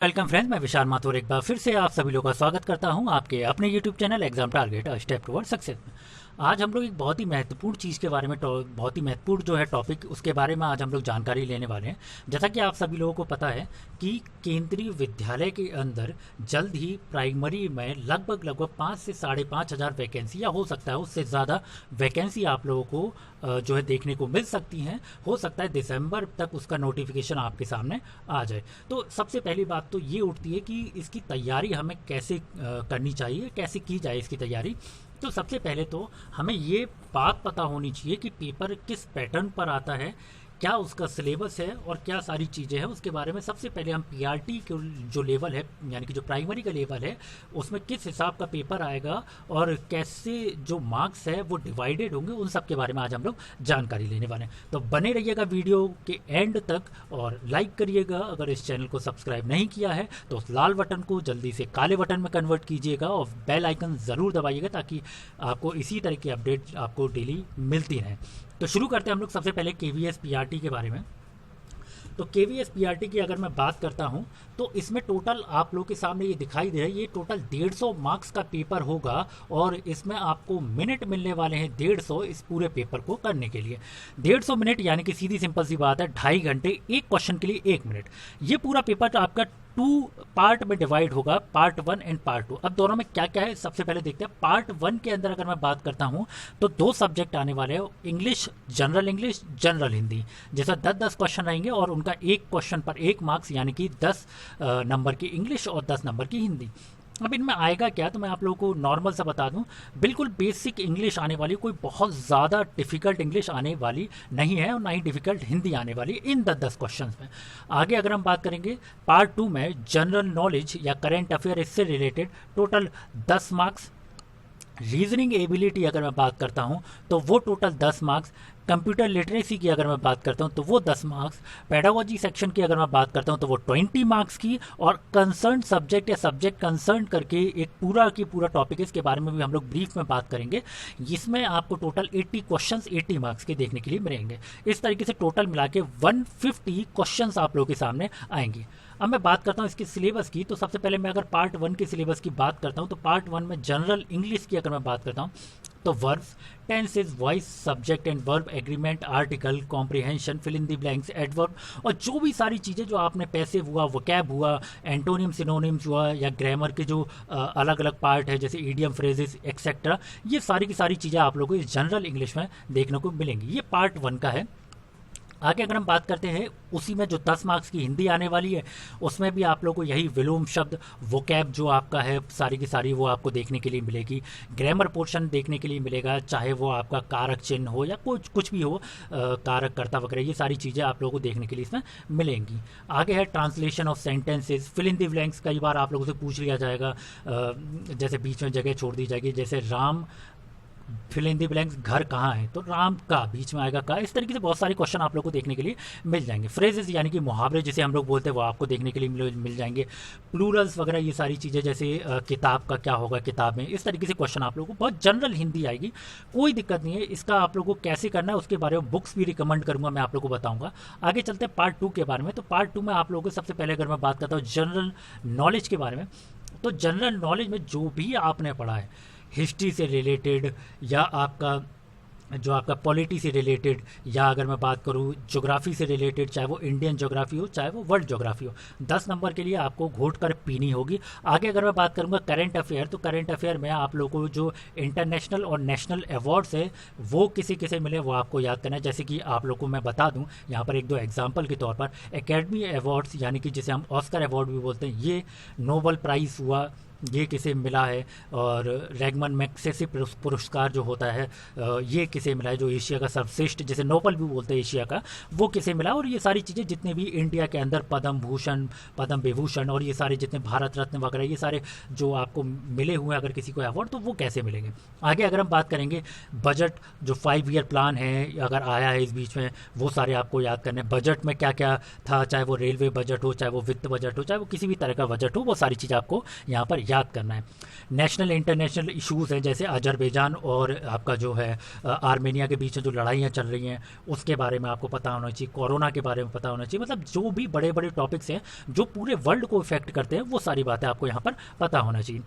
Welcome friends, मैं विशाल माथुर एक बार फिर से आप सभी लोगों का स्वागत करता हूं आपके अपने YouTube channel exam target step toward success में। आज हम लोग एक बहुत ही महत्वपूर्ण चीज़ के बारे में बहुत ही महत्वपूर्ण जो है टॉपिक उसके बारे में आज हम लोग जानकारी लेने वाले हैं। जैसा कि आप सभी लोगों को पता है कि केंद्रीय विद्यालय के अंदर जल्द ही प्राइमरी में लगभग 5 से 5,500 वैकेंसी या हो सकता है उससे ज़्यादा वैकेंसी आप लोगों को जो है देखने को मिल सकती हैं। हो सकता है दिसंबर तक उसका नोटिफिकेशन आपके सामने आ जाए। तो सबसे पहली बात तो ये उठती है कि इसकी तैयारी हमें कैसे करनी चाहिए, कैसे की जाए इसकी तैयारी। तो सबसे पहले तो हमें ये बात पता होनी चाहिए कि पेपर किस पैटर्न पर आता है, क्या उसका सिलेबस है और क्या सारी चीज़ें हैं उसके बारे में। सबसे पहले हम पीआरटी के जो लेवल है यानी कि जो प्राइमरी का लेवल है उसमें किस हिसाब का पेपर आएगा और कैसे जो मार्क्स है वो डिवाइडेड होंगे, उन सब के बारे में आज हम लोग जानकारी लेने वाले हैं। तो बने रहिएगा वीडियो के एंड तक और लाइक करिएगा। अगर इस चैनल को सब्सक्राइब नहीं किया है तो उस लाल बटन को जल्दी से काले बटन में कन्वर्ट कीजिएगा और बेल आइकन ज़रूर दबाइएगा ताकि आपको इसी तरह की अपडेट आपको डेली मिलती रहे। तो शुरू करते हैं हम लोग सबसे पहले केवीएस पीआरटी के बारे में। तो केवीएस पीआरटी की अगर मैं बात करता हूं तो इसमें टोटल आप लोग के सामने ये दिखाई दे रहा है, ये टोटल 150 मार्क्स का पेपर होगा और इसमें आपको मिनट मिलने वाले हैं 150 इस पूरे पेपर को करने के लिए। 150 मिनट यानी कि सीधी सिंपल सी बात है 2.5 घंटे एक क्वेश्चन के लिए 1 मिनट। ये पूरा पेपर आपका 2 पार्ट में डिवाइड होगा, पार्ट 1 एंड पार्ट 2। अब दोनों में क्या क्या है सबसे पहले देखते हैं। पार्ट 1 के अंदर अगर मैं बात करता हूं तो 2 सब्जेक्ट आने वाले हैं, इंग्लिश, जनरल हिंदी। जैसा 10-10 क्वेश्चन रहेंगे और उनका एक क्वेश्चन पर 1 मार्क्स यानी कि 10 नंबर की इंग्लिश और 10 नंबर की हिंदी। अब इनमें आएगा क्या तो मैं आप लोगों को नॉर्मल सा बता दूं, बिल्कुल बेसिक इंग्लिश आने वाली, कोई बहुत ज़्यादा डिफ़िकल्ट इंग्लिश आने वाली नहीं है और ना ही डिफ़िकल्ट हिंदी आने वाली इन 10-10 क्वेश्चंस में। आगे अगर हम बात करेंगे पार्ट 2 में जनरल नॉलेज या करेंट अफेयर इससे related total 10 marks. Reasoning ability अगर मैं बात करता हूं तो वो टोटल 10 मार्क्स। कंप्यूटर लिटरेसी की अगर मैं बात करता हूं तो वो 10 मार्क्स। पेडागोजी सेक्शन की अगर मैं बात करता हूं तो वो 20 मार्क्स की। और कंसर्न सब्जेक्ट या सब्जेक्ट कंसर्न करके एक पूरा की पूरा टॉपिक, इसके बारे में भी हम लोग ब्रीफ में बात करेंगे। इसमें आपको टोटल 80 क्वेश्चंस 80 मार्क्स के देखने के लिए मिलेंगे। इस तरीके से टोटल मिला के 150 क्वेश्चंस आप लोगों के सामने आएंगे। अब मैं बात करता हूँ इसके सिलेबस की। तो सबसे पहले मैं अगर पार्ट 1 के सिलेबस की बात करता हूँ तो पार्ट 1 में जनरल इंग्लिश की अगर मैं बात करता हूँ तो verbs, tenses, voice, subject and verb, agreement, article, comprehension, fill in the blanks, adverb और जो भी सारी चीज़ें जो आपने पैसिव हुआ, वोकैब हुआ, एंटोनिम सिनोनिम्स हुआ या ग्रामर के जो अलग अलग पार्ट है जैसे ईडियम, फ्रेजेस एक्सेट्रा, ये सारी की सारी चीज़ें आप लोगों को इस जनरल इंग्लिश में देखने को मिलेंगी। ये पार्ट 1 का है। आगे अगर हम बात करते हैं उसी में जो 10 मार्क्स की हिंदी आने वाली है उसमें भी आप लोगों को यही विलोम शब्द, वोकैब जो आपका है सारी की सारी वो आपको देखने के लिए मिलेगी। ग्रामर पोर्शन देखने के लिए मिलेगा, चाहे वो आपका कारक चिन्ह हो या कुछ भी हो, कारक कर्ता वगैरह, ये सारी चीज़ें आप लोगों को देखने के लिए इसमें मिलेंगी। आगे है translation of sentences, fill in the blanks. कई बार आप लोगों से पूछ लिया जाएगा, जैसे बीच में जगह छोड़ दी जाएगी, जैसे Ram fill in the blanks घर कहाँ है तो राम का बीच में आएगा का। इस तरीके से बहुत सारे क्वेश्चन आप लोग को देखने के लिए मिल जाएंगे। फ्रेजेस यानी कि मुहावरे जिसे हम लोग बोलते हैं वो आपको देखने के लिए मिल जाएंगे। प्लूरल्स वगैरह ये सारी चीज़ें, जैसे किताब का क्या होगा किताब में, इस तरीके से क्वेश्चन आप लोगों को बहुत जनरल हिंदी आएगी, कोई दिक्कत नहीं है। इसका आप लोगों को कैसे करना है उसके बारे में बुक्स भी रिकमेंड करूँगा, मैं आप लोग को बताऊँगा। आगे चलते हैं पार्ट 2 के बारे में। तो पार्ट 2 में आप लोगों को सबसे पहले अगर मैं बात करता हूँ जनरल नॉलेज के बारे में, तो जनरल नॉलेज में जो भी आपने पढ़ा है हिस्ट्री से रिलेटेड या आपका पॉलिटी से रिलेटेड, या अगर मैं बात करूँ ज्योग्राफी से रिलेटेड, चाहे वो इंडियन ज्योग्राफी हो चाहे वो वर्ल्ड ज्योग्राफी हो, 10 नंबर के लिए आपको घोट कर पीनी होगी। आगे अगर मैं बात करूँगा करंट अफेयर, तो करंट अफेयर में आप लोगों को जो इंटरनेशनल और नेशनल अवार्ड्स है वो किसे मिले वो आपको याद करना है। जैसे कि आप लोगों को मैं बता दूँ यहाँ पर 1-2 एग्जाम्पल के तौर पर, एकेडमी अवार्ड्स यानी कि जिसे हम ऑस्कर अवार्ड भी बोलते हैं, ये नोबल प्राइज़ हुआ, ये किसे मिला है। और रैगमन मैग्सेसे पुरस्कार जो होता है ये किसे मिला है, जो एशिया का सर्वश्रेष्ठ, जैसे नोबल भी बोलते हैं एशिया का, वो किसे मिला। और ये सारी चीज़ें जितने भी इंडिया के अंदर पद्म भूषण, पद्म विभूषण और ये सारे जितने भारत रत्न वगैरह, ये सारे जो आपको मिले हुए हैं अगर किसी को अवार्ड, तो वो कैसे मिलेंगे। आगे अगर हम बात करेंगे बजट, जो 5 ईयर प्लान है अगर आया है इस बीच में, वो सारे आपको याद करने। बजट में क्या क्या था, चाहे वो रेलवे बजट हो, चाहे वो वित्त बजट हो, चाहे वो किसी भी तरह का बजट हो, वो सारी चीज़ आपको यहाँ पर याद करना है। नेशनल इंटरनेशनल इश्यूज़ हैं, जैसे अजरबैजान और आपका जो है आर्मेनिया के बीच में जो लड़ाइयाँ चल रही हैं उसके बारे में आपको पता होना चाहिए, कोरोना के बारे में पता होना चाहिए। मतलब जो भी बड़े बड़े टॉपिक्स हैं जो पूरे वर्ल्ड को इफेक्ट करते हैं वो सारी बातें आपको यहाँ पर पता होना चाहिए।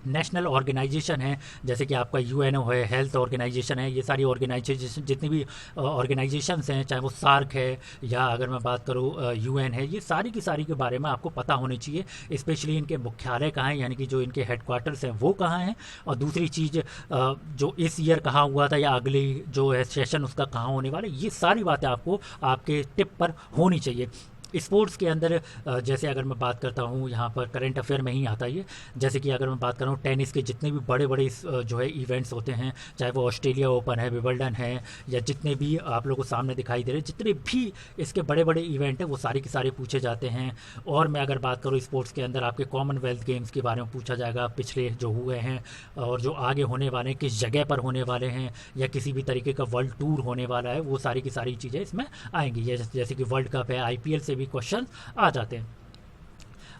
नेशनल ऑर्गेनाइजेशन है, जैसे कि आपका यूएनओ है, हेल्थ ऑर्गेनाइजेशन है, ये सारी ऑर्गेनाइजेशन जितनी भी ऑर्गेनाइजेशंस हैं, चाहे वो सार्क है या अगर मैं बात करूँ यूएन है, ये सारी की सारी के बारे में आपको पता होनी चाहिए। स्पेशली इनके मुख्यालय कहाँ हैं, यानी कि जो इनके हेडक्वार्टर्स हैं वो कहाँ हैं, और दूसरी चीज़ जो इस ईयर कहाँ हुआ था या अगली जो है सेशन उसका कहाँ होने वाला है, ये सारी बातें आपको आपके टिप पर होनी चाहिए। स्पोर्ट्स के अंदर जैसे अगर मैं बात करता हूँ, यहाँ पर करंट अफेयर में ही आता है ये, जैसे कि अगर मैं बात करूँ टेनिस के जितने भी बड़े बड़े जो है इवेंट्स होते हैं, चाहे वो ऑस्ट्रेलिया ओपन है, विंबलडन है, या जितने भी आप लोगों को सामने दिखाई दे रहे हैं, जितने भी इसके बड़े बड़े इवेंट हैं वो सारे के सारे पूछे जाते हैं। और मैं अगर बात करूँ स्पोर्ट्स के अंदर आपके कॉमनवेल्थ गेम्स के बारे में पूछा जाएगा, पिछले जो हुए हैं और जो आगे होने वाले हैं, किस जगह पर होने वाले हैं, या किसी भी तरीके का वर्ल्ड टूर होने वाला है, वो सारी की सारी चीज़ें इसमें आएंगी। जैसे कि वर्ल्ड कप है, आईपीएल से भी क्वेश्चन आ जाते हैं।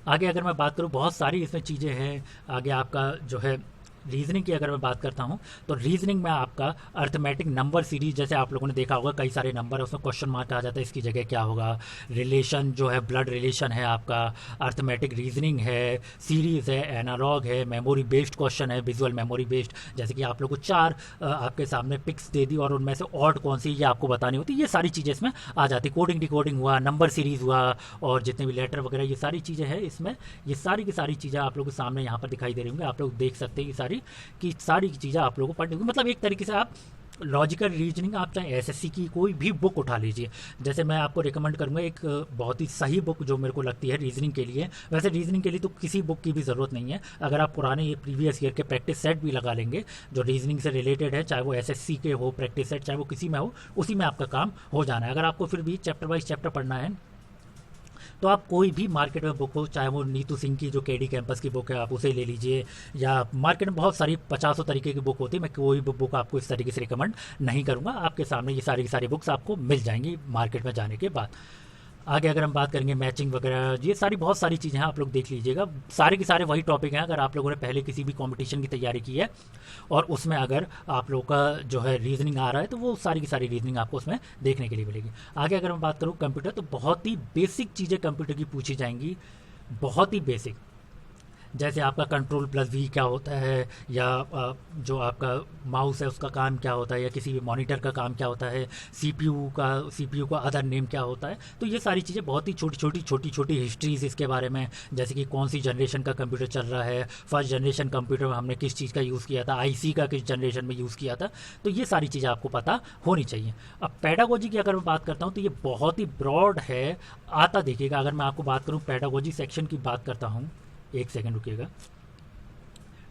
आगे अगर मैं बात करूं, बहुत सारी इसमें चीज़ें हैं। आगे आपका जो है रीजनिंग की अगर मैं बात करता हूं, तो रीजनिंग में आपका अर्थमेटिक नंबर सीरीज, जैसे आप लोगों ने देखा होगा कई सारे नंबर है उसमें क्वेश्चन मार्क आ जाता है, इसकी जगह क्या होगा। रिलेशन जो है ब्लड रिलेशन है आपका, अर्थमेटिक रीजनिंग है, सीरीज है, एनालॉग है, मेमोरी बेस्ड क्वेश्चन है, विजुअल मेमोरी बेस्ड, जैसे कि आप लोग को 4 आपके सामने पिक्स दे दी और उनमें से ऑड कौन सी ये आपको बतानी होती है, ये सारी चीज़ें इसमें आ जाती। कोडिंग डिकोडिंग हुआ, नंबर सीरीज हुआ, और जितने भी लेटर वगैरह ये सारी चीज़ें हैं इसमें, ये सारी की सारी चीज़ें आप लोगों के सामने यहाँ पर दिखाई दे रही होंगी। आप लोग देख सकते हैं कि सारी चीज़ें आप लोगों को पढ़नी होगी। मतलब एक तरीके से आप लॉजिकल रीजनिंग, आप चाहे एसएससी की कोई भी बुक उठा लीजिए। जैसे मैं आपको रिकमेंड करूँगा एक बहुत ही सही बुक जो मेरे को लगती है रीजनिंग के लिए, वैसे रीजनिंग के लिए तो किसी बुक की भी ज़रूरत नहीं है, अगर आप पुराने ये प्रीवियस ईयर के प्रैक्टिस सेट भी लगा लेंगे जो रीजनिंग से रिलेटेड है, चाहे वो एसएससी के हो प्रैक्टिस सेट, चाहे वो किसी में हो, उसी में आपका काम हो जाना है। अगर आपको फिर भी चैप्टर वाइज चैप्टर पढ़ना है तो आप कोई भी मार्केट में बुक हो, चाहे वो नीतू सिंह की जो केडी कैंपस की बुक है आप उसे ले लीजिए, या मार्केट में बहुत सारी 50 तरीके की बुक होती है, मैं कोई भी बुक आपको इस तरीके से रिकमेंड नहीं करूँगा। आपके सामने ये सारी की सारी बुक्स आपको मिल जाएंगी मार्केट में जाने के बाद। आगे अगर हम बात करेंगे मैचिंग वगैरह, ये सारी बहुत सारी चीज़ें हैं, आप लोग देख लीजिएगा, सारे के सारे वही टॉपिक हैं। अगर आप लोगों ने पहले किसी भी कंपटीशन की तैयारी की है और उसमें अगर आप लोगों का जो है रीजनिंग आ रहा है तो वो सारी की सारी रीजनिंग आपको उसमें देखने के लिए मिलेगी। आगे अगर मैं बात करूँ कंप्यूटर, तो बहुत ही बेसिक चीज़ें कंप्यूटर की पूछी जाएंगी, बहुत ही बेसिक, जैसे आपका कंट्रोल प्लस वी क्या होता है, या जो आपका माउस है उसका काम क्या होता है, या किसी भी मॉनिटर का काम क्या होता है, सीपीयू का अदर नेम क्या होता है। तो ये सारी चीज़ें बहुत ही छोटी छोटी हिस्ट्रीज इसके बारे में, जैसे कि कौन सी जनरेशन का कंप्यूटर चल रहा है, फर्स्ट जनरेशन कंप्यूटर में हमने किस चीज़ का यूज़ किया था, आईसी का किस जनरेशन में यूज़ किया था, तो ये सारी चीज़ें आपको पता होनी चाहिए। अब पेडागोजी की अगर मैं बात करता हूँ तो ये बहुत ही ब्रॉड है, आता देखिएगा। अगर मैं आपको बात करूँ पेडागोजी सेक्शन की बात करता हूँ, एक सेकंड रुकिएगा।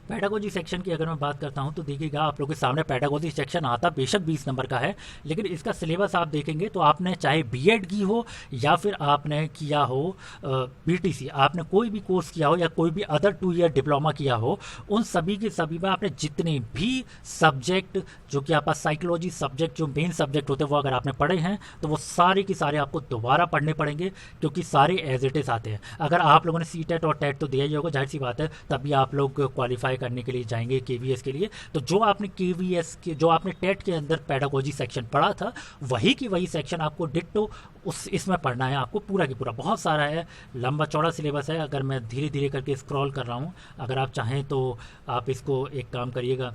पेडागोजी सेक्शन की अगर मैं बात करता हूं तो देखिएगा आप लोगों के सामने पेडागोजी सेक्शन आता बेशक 20 नंबर का है, लेकिन इसका सिलेबस आप देखेंगे तो आपने चाहे बीएड की हो या फिर आपने किया हो बीटीसी, आपने कोई भी कोर्स किया हो या कोई भी अदर 2 ईयर डिप्लोमा किया हो, उन सभी के सभी में आपने जितने भी सब्जेक्ट जो कि आपका साइकोलॉजी सब्जेक्ट जो मेन सब्जेक्ट होते हैं वो अगर आपने पढ़े हैं तो वो सारे के सारे आपको दोबारा पढ़ने पड़ेंगे, क्योंकि सारे एज इट इज आते हैं। अगर आप लोगों ने सीटेट और टेट तो दिया ही होगा, जाहिर सी बात है तभी आप लोग क्वालिफाई करने के लिए जाएंगे केवीएस के लिए। तो जो आपने केवीएस के, जो आपने टेट के अंदर पेडागोजी सेक्शन पढ़ा था, वही की वही सेक्शन आपको डिट्टो उस इसमें पढ़ना है आपको पूरा की पूरा। बहुत सारा है, लंबा चौड़ा सिलेबस है। अगर मैं धीरे धीरे करके स्क्रॉल कर रहा हूँ, अगर आप चाहें तो आप इसको एक काम करिएगा,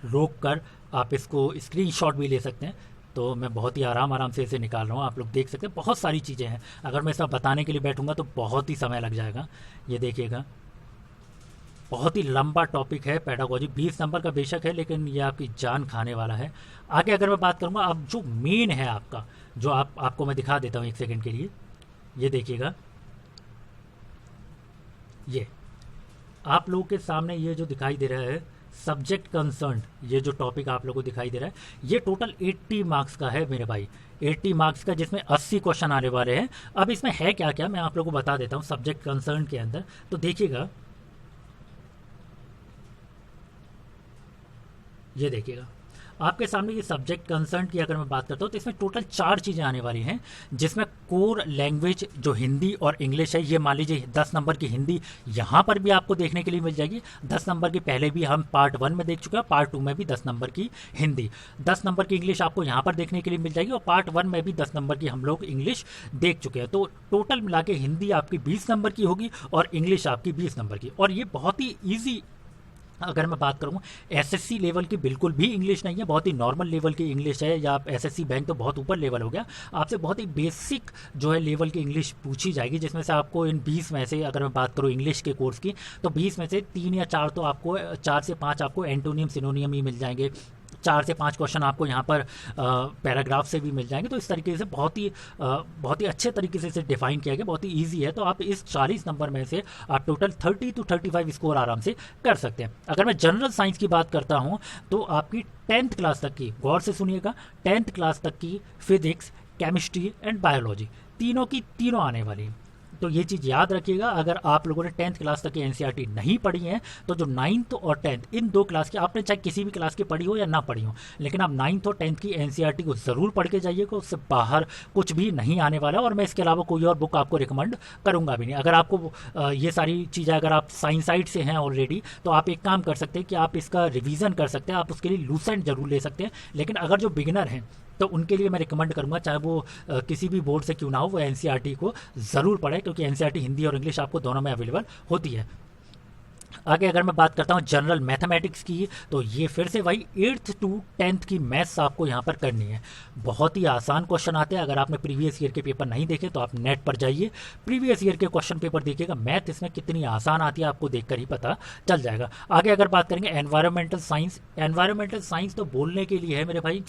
रोक कर आप इसको स्क्रीनशॉट भी ले सकते हैं। तो मैं बहुत ही आराम से इसे निकाल रहा हूँ, आप लोग देख सकते हैं बहुत सारी चीज़ें हैं। अगर मैं इसमें बताने के लिए बैठूंगा तो बहुत ही समय लग जाएगा। ये देखिएगा, बहुत ही लंबा टॉपिक है पेडागोजी, 20 नंबर का बेशक है लेकिन ये आपकी जान खाने वाला है। आगे अगर मैं बात करूँगा, अब जो मेन है आपका, जो आपको मैं दिखा देता हूँ एक सेकंड के लिए। ये देखिएगा, ये आप लोगों के सामने ये जो दिखाई दे रहा है सब्जेक्ट कंसर्न, ये जो टॉपिक आप लोगों को दिखाई दे रहा है, ये टोटल 80 मार्क्स का है मेरे भाई, 80 मार्क्स का, जिसमें 80 क्वेश्चन आने वाले हैं। अब इसमें है क्या क्या मैं आप लोगों को बता देता हूँ सब्जेक्ट कंसर्न के अंदर। तो देखिएगा, ये देखिएगा, आपके सामने ये सब्जेक्ट कंसर्न की अगर मैं बात करता हूँ तो इसमें टोटल 4 चीज़ें आने वाली हैं, जिसमें कोर लैंग्वेज जो हिंदी और इंग्लिश है, ये मान लीजिए 10 नंबर की हिंदी यहाँ पर भी आपको देखने के लिए मिल जाएगी। 10 नंबर की पहले भी हम पार्ट 1 में देख चुके हैं, पार्ट 2 में भी 10 नंबर की हिंदी, 10 नंबर की इंग्लिश आपको यहाँ पर देखने के लिए मिल जाएगी, और पार्ट 1 में भी 10 नंबर की हम लोग इंग्लिश देख चुके हैं। तो टोटल मिला के हिंदी आपकी 20 नंबर की होगी और इंग्लिश आपकी 20 नंबर की। और ये बहुत ही ईजी, अगर मैं बात करूँ एसएससी लेवल की बिल्कुल भी इंग्लिश नहीं है, बहुत ही नॉर्मल लेवल की इंग्लिश है, या आप एसएससी बैंक तो बहुत ऊपर लेवल हो गया, आपसे बहुत ही बेसिक जो है लेवल की इंग्लिश पूछी जाएगी, जिसमें से आपको इन 20 में से अगर मैं बात करूँ इंग्लिश के कोर्स की, तो 20 में से 3 या 4 तो आपको 4 से 5 आपको एंटोनियम सिनोनियम ही मिल जाएंगे, 4 से 5 क्वेश्चन आपको यहाँ पर पैराग्राफ से भी मिल जाएंगे। तो इस तरीके से बहुत ही अच्छे तरीके से इसे डिफाइन किया गया, बहुत ही ईजी है। तो आप इस 40 नंबर में से आप टोटल 30 to 35 स्कोर आराम से कर सकते हैं। अगर मैं जनरल साइंस की बात करता हूँ तो आपकी 10th क्लास तक की, गौर से सुनिएगा, 10th क्लास तक की फिजिक्स, केमिस्ट्री एंड बायोलॉजी तीनों की तीनों आने वाली है। तो ये चीज़ याद रखिएगा, अगर आप लोगों ने 10th क्लास तक की एनसीईआरटी नहीं पढ़ी है तो जो 9th और 10th इन 2 क्लास की, आपने चाहे किसी भी क्लास की पढ़ी हो या ना पढ़ी हो, लेकिन आप 9th और 10th की एनसीईआरटी को ज़रूर पढ़ के जाइएगा, उससे बाहर कुछ भी नहीं आने वाला है। और मैं इसके अलावा कोई और बुक आपको रिकमेंड करूँगा भी नहीं। अगर आपको ये सारी चीज़ें, अगर आप साइंस साइड से हैं ऑलरेडी, तो आप एक काम कर सकते हैं कि आप इसका रिवीजन कर सकते हैं, आप उसके लिए लूसेंट जरूर ले सकते हैं। लेकिन अगर जो बिगिनर हैं तो उनके लिए मैं रिकमेंड करूंगा, चाहे वो किसी भी बोर्ड से क्यों ना हो, वो एनसीईआरटी को ज़रूर पढ़ें, क्योंकि एनसीईआरटी हिंदी और इंग्लिश आपको दोनों में अवेलेबल होती है। आगे अगर मैं बात करता हूँ जनरल मैथमेटिक्स की, तो ये फिर से वही 8th to 10th की मैथ्स आपको यहाँ पर करनी है। बहुत ही आसान क्वेश्चन आते हैं। अगर आपने प्रीवियस ईयर के पेपर नहीं देखे तो आप नेट पर जाइए, प्रीवियस ईयर के क्वेश्चन पेपर देखिएगा, मैथ इसमें कितनी आसान आती है आपको देखकर ही पता चल जाएगा। आगे अगर बात करेंगे एनवायरमेंटल साइंस, एनवायरमेंटल साइंस तो बोलने के लिए है मेरे भाई।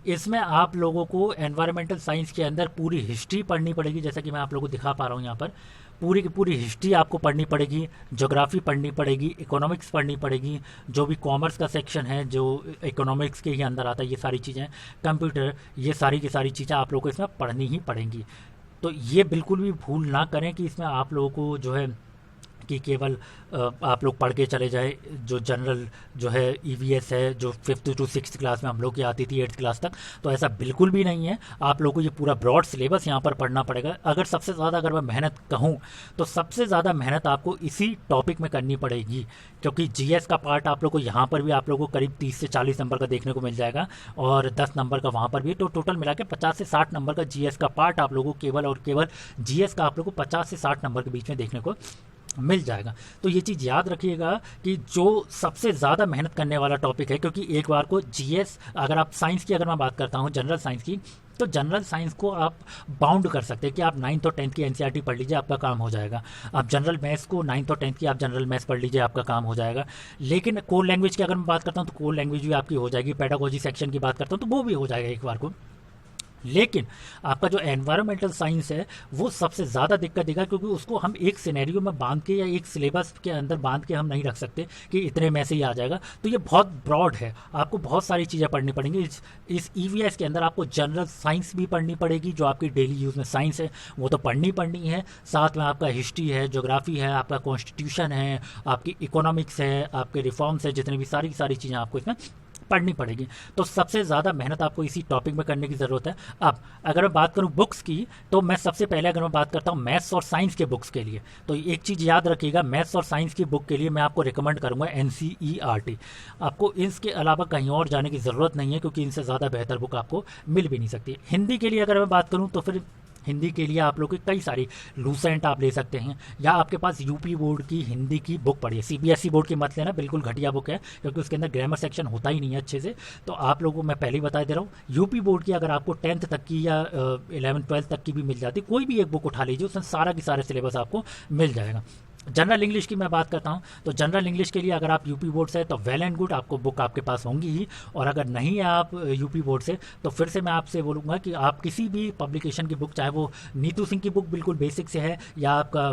इसमें आप लोगों को एनवायरमेंटल साइंस के अंदर पूरी हिस्ट्री पढ़नी पड़ेगी, जैसा कि मैं आप लोगों को दिखा पा रहा हूँ यहाँ पर, पूरी की पूरी हिस्ट्री आपको पढ़नी पड़ेगी, ज्योग्राफी पढ़नी पड़ेगी, इकोनॉमिक्स पढ़नी पड़ेगी, जो भी कॉमर्स का सेक्शन है जो इकोनॉमिक्स के ही अंदर आता है, ये सारी चीज़ें, कंप्यूटर, ये सारी की सारी चीज़ें आप लोगों को इसमें पढ़नी ही पड़ेंगी। तो ये बिल्कुल भी भूल ना करें कि इसमें आप लोगों को जो है कि केवल आप लोग पढ़ के चले जाए, जो जनरल जो है ईवीएस है, जो 5th to 6th क्लास में हम लोग की आती थी 8th क्लास तक, तो ऐसा बिल्कुल भी नहीं है। आप लोगों को ये पूरा ब्रॉड सिलेबस यहाँ पर पढ़ना पड़ेगा। अगर सबसे ज़्यादा अगर मैं मेहनत कहूँ तो सबसे ज़्यादा मेहनत आपको इसी टॉपिक में करनी पड़ेगी, क्योंकि जीएस का पार्ट आप लोग को यहाँ पर भी आप लोगों को करीब 30 से 40 नंबर का देखने को मिल जाएगा, और 10 नंबर का वहाँ पर भी। तो टोटल मिला के 50 से 60 नंबर का जीएस का पार्ट आप लोगों को केवल और केवल जीएस का आप लोगों को 50 से 60 नंबर के बीच में देखने को मिल जाएगा। तो ये चीज़ याद रखिएगा कि जो सबसे ज़्यादा मेहनत करने वाला टॉपिक है, क्योंकि एक बार को जीएस, अगर आप साइंस की अगर मैं बात करता हूँ जनरल साइंस की, तो जनरल साइंस को आप बाउंड कर सकते हैं कि आप 9th और 10th की एनसीईआरटी पढ़ लीजिए, आपका काम हो जाएगा। आप जनरल मैथ्स को 9th और 10th की आप जनरल मैथ्स पढ़ लीजिए, आपका काम हो जाएगा। लेकिन कोर लैंग्वेज की अगर मैं बात करता हूँ तो कोर लैंग्वेज भी आपकी हो जाएगी। पेडागोजी सेक्शन की बात करता हूँ तो वो भी हो जाएगा एक बार को। लेकिन आपका जो एनवायरमेंटल साइंस है वो सबसे ज़्यादा दिक्कत देगा, क्योंकि उसको हम एक सिनेरियो में बांध के या एक सिलेबस के अंदर बांध के हम नहीं रख सकते कि इतने में से ही आ जाएगा। तो ये बहुत ब्रॉड है, आपको बहुत सारी चीज़ें पढ़नी पड़ेंगी। इस ईवीएस के अंदर आपको जनरल साइंस भी पढ़नी पड़ेगी, जो आपकी डेली यूज़ में साइंस है वो तो पढ़नी है, साथ में आपका हिस्ट्री है, ज्योग्राफी है, आपका कॉन्स्टिट्यूशन है, आपकी इकोनॉमिक्स है, आपके रिफॉर्म्स है, जितनी भी सारी चीज़ें आपको इसमें पढ़नी पड़ेगी। तो सबसे ज़्यादा मेहनत आपको इसी टॉपिक में करने की ज़रूरत है। अब अगर मैं बात करूं बुक्स की, तो मैं सबसे पहले अगर मैं बात करता हूं मैथ्स और साइंस के बुक्स के लिए, तो एक चीज़ याद रखिएगा, मैथ्स और साइंस की बुक के लिए मैं आपको रिकमेंड करूंगा एनसीईआरटी। आपको इसके अलावा कहीं और जाने की ज़रूरत नहीं है, क्योंकि इनसे ज़्यादा बेहतर बुक आपको मिल भी नहीं सकती। हिंदी के लिए अगर मैं बात करूँ तो फिर हिंदी के लिए आप लोग की कई सारी लूसेंट आप ले सकते हैं, या आपके पास यूपी बोर्ड की हिंदी की बुक पढ़िए। सीबीएसई बोर्ड की मत लेना, बिल्कुल घटिया बुक है, क्योंकि उसके अंदर ग्रामर सेक्शन होता ही नहीं है अच्छे से। तो आप लोगों को मैं पहले ही बता दे रहा हूँ, यूपी बोर्ड की अगर आपको 10th तक की या 11th 12th तक की भी मिल जाती, कोई भी एक बुक उठा लीजिए, उसमें सारा की सारे सिलेबस आपको मिल जाएगा। जनरल इंग्लिश की मैं बात करता हूं, तो जनरल इंग्लिश के लिए अगर आप यूपी बोर्ड से, तो वेल एंड गुड, आपको बुक आपके पास होंगी ही। और अगर नहीं है आप यूपी बोर्ड से, तो फिर से मैं आपसे बोलूँगा कि आप किसी भी पब्लिकेशन की बुक, चाहे वो नीतू सिंह की बुक बिल्कुल बेसिक से है, या आपका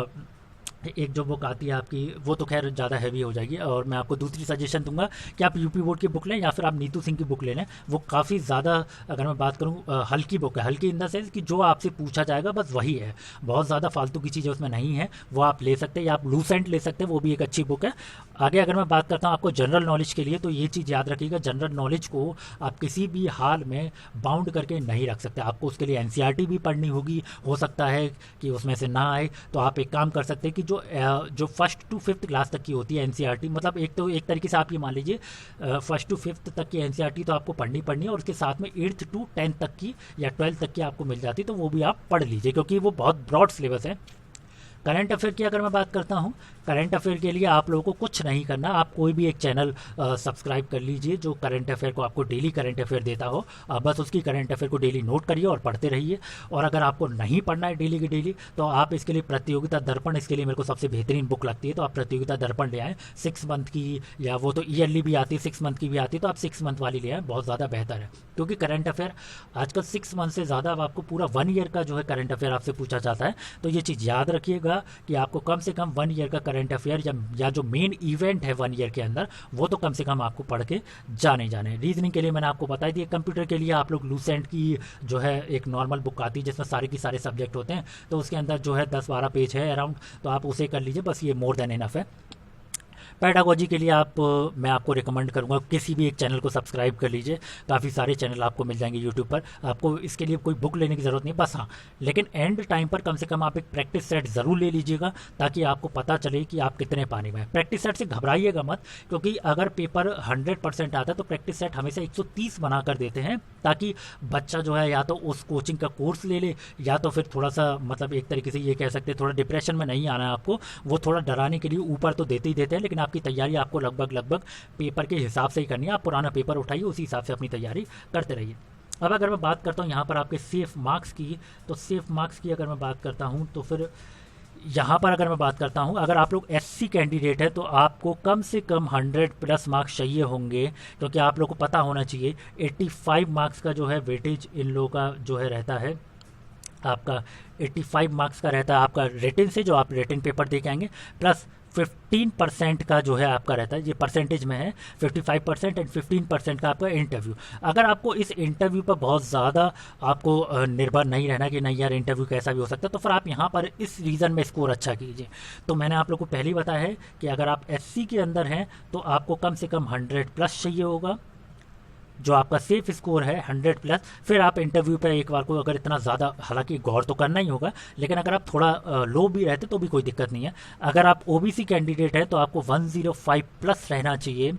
एक जो बुक आती है आपकी, वो तो खैर ज़्यादा हैवी हो जाएगी, और मैं आपको दूसरी सजेशन दूंगा कि आप यूपी बोर्ड की बुक लें या फिर आप नीतू सिंह की बुक ले लें। वो काफ़ी ज़्यादा, अगर मैं बात करूँ, हल्की बुक है। हल्की इन द सेंस कि जो आपसे पूछा जाएगा बस वही है, बहुत ज़्यादा फालतू की चीज़ें उसमें नहीं है। वो आप ले सकते हैं, या आप लूसेंट ले सकते हैं, वो भी एक अच्छी बुक है। आगे अगर मैं बात करता हूँ आपको जनरल नॉलेज के लिए, तो ये चीज़ याद रखिएगा, जनरल नॉलेज को आप किसी भी हाल में बाउंड करके नहीं रख सकते। आपको उसके लिए एनसीईआरटी भी पढ़नी होगी, हो सकता है कि उसमें से ना आए। तो आप एक काम कर सकते हैं कि जो फर्स्ट टू फिफ्थ क्लास तक की होती है एनसीईआरटी, मतलब एक तरीके से आप ये मान लीजिए फर्स्ट टू फिफ्थ तक की एनसीईआरटी तो आपको पढ़नी पड़नी है, और उसके साथ में 8th टू 10th तक की या 12th तक की आपको मिल जाती है, तो वो भी आप पढ़ लीजिए, क्योंकि वो बहुत ब्रॉड सिलेबस है। करंट अफेयर की अगर मैं बात करता हूँ, करंट अफेयर के लिए आप लोगों को कुछ नहीं करना, आप कोई भी एक चैनल सब्सक्राइब कर लीजिए जो करंट अफेयर को आपको डेली करंट अफेयर देता हो। आप बस उसकी करंट अफेयर को डेली नोट करिए और पढ़ते रहिए। और अगर आपको नहीं पढ़ना है डेली की डेली, तो आप इसके लिए प्रतियोगिता दर्पण, इसके लिए मेरे को सबसे बेहतरीन बुक लगती है, तो आप प्रतियोगिता दर्पण ले आएँ 6 मंथ की, या वो तो ईयरली भी आती है, 6 मंथ की भी आती है, तो आप 6 मंथ वाली ले आएँ, बहुत ज़्यादा बेहतर है। क्योंकि करंट अफेयर आजकल 6 मंथ से ज़्यादा अब आपको पूरा 1 ईयर का जो है करंट अफेयर आपसे पूछा जाता है। तो ये चीज़ याद रखिएगा कि आपको कम से कम 1 ईयर का करंट अफेयर या जो मेन इवेंट है 1 ईयर के अंदर, वो तो कम से कम आपको पढ़ के जाने। रीजनिंग के लिए मैंने आपको बता दिया। कंप्यूटर के लिए आप लोग लूसेंट की जो है एक नॉर्मल बुक आती है जिसमें सारे के सारे सब्जेक्ट होते हैं, तो उसके अंदर जो है 10-12 पेज है अराउंड, तो आप उसे कर लीजिए, बस ये मोर देन इनफ है। पैडागोजी के लिए मैं आपको रिकमेंड करूंगा किसी भी एक चैनल को सब्सक्राइब कर लीजिए, काफ़ी सारे चैनल आपको मिल जाएंगे यूट्यूब पर। आपको इसके लिए कोई बुक लेने की ज़रूरत नहीं, बस हाँ, लेकिन एंड टाइम पर कम से कम आप एक प्रैक्टिस सेट ज़रूर ले लीजिएगा, ताकि आपको पता चले कि आप कितने पानी में हैं। प्रैक्टिस सेट से घबराइएगा मत, क्योंकि अगर पेपर 100% आता है तो प्रैक्टिस सेट हमेशा 130 बना कर देते हैं, ताकि बच्चा जो है या तो उस कोचिंग का कोर्स ले ले, या तो फिर थोड़ा सा, मतलब एक तरीके से ये कह सकते हैं, थोड़ा डिप्रेशन में नहीं आना है आपको। वो थोड़ा डराने के लिए ऊपर तो देते ही देते हैं, लेकिन आपकी तैयारी आपको लगभग पेपर के हिसाब से ही करनी है। आप पुराना पेपर उठाइए, उसी हिसाब से अपनी तैयारी करते रहिए। अब अगर मैं बात करता हूँ यहाँ पर आपके सेफ मार्क्स की, तो सेफ मार्क्स की अगर मैं बात करता हूँ, तो फिर यहाँ पर अगर मैं बात करता हूँ, अगर आप लोग एससी कैंडिडेट है तो आपको कम से कम 100+ मार्क्स चाहिए होंगे, क्योंकि आप लोग को पता होना चाहिए 85 मार्क्स का जो है वेटेज इन लोगों का जो है रहता है। आपका 85 मार्क्स का रहता है आपका रिटन से, जो आप रिटन पेपर दे के आएंगे, प्लस 15% का जो है आपका रहता है, ये परसेंटेज में है, 55% एंड 15% का आपका इंटरव्यू। अगर आपको इस इंटरव्यू पर बहुत ज़्यादा आपको निर्भर नहीं रहना कि नहीं यार इंटरव्यू कैसा भी हो सकता है, तो फिर आप यहाँ पर इस रीज़न में स्कोर अच्छा कीजिए। तो मैंने आप लोग को पहले ही बताया है कि अगर आप एससी के अंदर हैं तो आपको कम से कम 100+ चाहिए होगा, जो आपका सेफ स्कोर है 100+। फिर आप इंटरव्यू पे एक बार को अगर इतना ज़्यादा, हालांकि गौर तो करना ही होगा, लेकिन अगर आप थोड़ा लो भी रहते तो भी कोई दिक्कत नहीं है। अगर आप ओबीसी कैंडिडेट है तो आपको 105+ रहना चाहिए,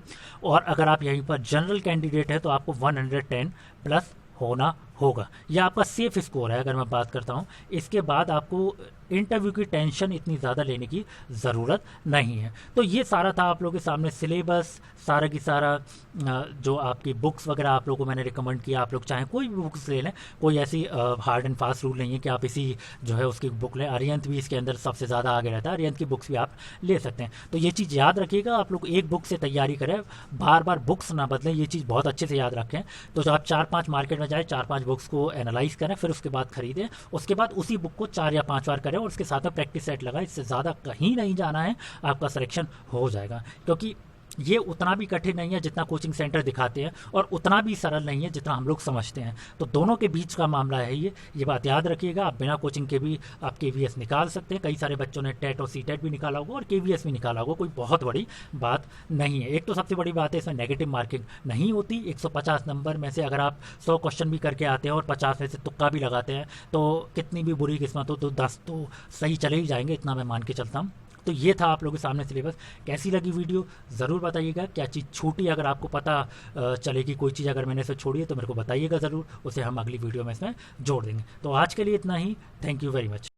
और अगर आप यहीं पर जनरल कैंडिडेट है तो आपको 110+ होना होगा। यह आपका सेफ स्कोर है अगर मैं बात करता हूँ। इसके बाद आपको इंटरव्यू की टेंशन इतनी ज़्यादा लेने की ज़रूरत नहीं है। तो ये सारा था आप लोगों के सामने सिलेबस, सारा की सारा जो आपकी बुक्स वगैरह आप लोगों को मैंने रिकमेंड किया। आप लोग चाहें कोई भी बुक्स ले लें, कोई ऐसी हार्ड एंड फास्ट रूल नहीं है कि आप इसी जो है उसकी बुक लें। अरियंत भी इसके अंदर सबसे ज़्यादा आगे रहता है, अरियंत की बुक्स भी आप ले सकते हैं। तो ये चीज़ याद रखिएगा, आप लोग एक बुक से तैयारी करें, बार बार बुक्स ना बदलें, ये चीज़ बहुत अच्छे से याद रखें। तो जो आप 4-5 मार्केट में जाए, 4-5 बुक्स को एनालाइज करें, फिर उसके बाद खरीदें, उसके बाद उसी बुक को 4 या 5 बार करें, और उसके साथ में प्रैक्टिस सेट लगाएं। इससे ज़्यादा कहीं नहीं जाना है, आपका सिलेक्शन हो जाएगा। क्योंकि ये उतना भी कठिन नहीं है जितना कोचिंग सेंटर दिखाते हैं, और उतना भी सरल नहीं है जितना हम लोग समझते हैं। तो दोनों के बीच का मामला है ये बात याद रखिएगा। आप बिना कोचिंग के भी आप KVS निकाल सकते हैं। कई सारे बच्चों ने टेट और सीटेट भी निकाला होगा और KVS भी निकाला होगा, कोई बहुत बड़ी बात नहीं है। एक तो सबसे बड़ी बात है इसमें नेगेटिव मार्किंग नहीं होती। 150 नंबर में से अगर आप 100 क्वेश्चन भी करके आते हैं और 50 में से तुक्का भी लगाते हैं, तो कितनी भी बुरी किस्मत हो तो 10 तो सही चले ही जाएंगे, इतना मैं मान के चलता हूँ। तो ये था आप लोगों के सामने सिलेबस। कैसी लगी वीडियो ज़रूर बताइएगा। क्या चीज़ छूटी, अगर आपको पता चलेगी कोई चीज़ अगर मैंने इसे छोड़ी है तो मेरे को बताइएगा ज़रूर, उसे हम अगली वीडियो में इसमें जोड़ देंगे। तो आज के लिए इतना ही। Thank you very much.